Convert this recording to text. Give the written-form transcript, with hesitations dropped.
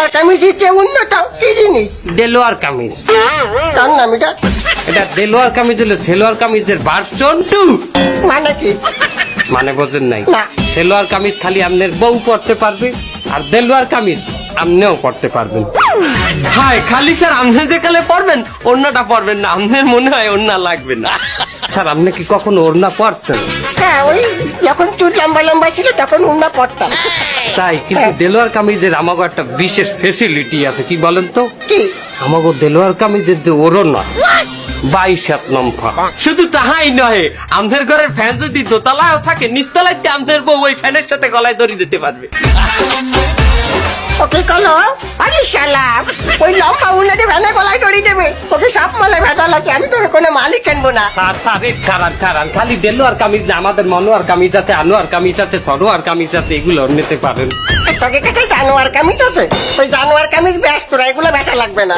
দেলোয়ার কামিজের চেয়ে উন্নত কি জিনিস? দেলোয়ার কামিজ। তার নাম এটা? এটা দেলোয়ার কামিজ হলো সেলোয়ার কামিজের ভার্সন 2। মানে কি? মানে বোঝেন নাই? না। সেলোয়ার কামিজ খালি আপনার বউ পড়তে পারবে, আর দেলোয়ার কামিজ আপনিও পড়তে পারবেন। হাই খালি স্যার আপনি যে কালে পড়বেন ওড়নাটা পড়বেন না, আপনার মনে হয় ওড়না লাগবে না। স্যার আপনি কি কখনো ওড়না পড়ছেন? হ্যাঁ, ওই যখন চুল লম্বা লম্বা ছিল তখন উন্না পড়তাম। তাই, কিন্তু দেলোয়ার কামিজের আমাকে একটা বিশেষ ফেসিলিটি আছে, কি বলেন তো? কি? আমাকে দেলোয়ার কামিজের যে ওড়না 22 লম্ফা। শুধু তাহাই নয়, আমাদের ঘরের ফ্যান যদি দোতলায়ও থাকে, নিচতলায় আমাদের বউ ওই ফ্যানের সাথে গলায় দড়ি দিতে পারবে। ওকে কলো, আরে শালা ওই লম্বা উন্নাতে ভ্যানে গলায় দড়ি দেবে, ওকে সব মালে ভেদা লাগে, আমি তোর কোনো মালিক কিনবো না। খারান খালি দেলোয়ার কামিজ না, আমাদের মনোয়ার কামিজ আছে, আনোয়ার কামিজ আছে, সরোয়ার কামিজ আছে, এগুলো নিতে পারেন। তোকে কাছে জানোয়ার কামিজ আছে? ওই জানোয়ার কামিজ বেশ তোরা, এগুলো বেচা লাগবে না।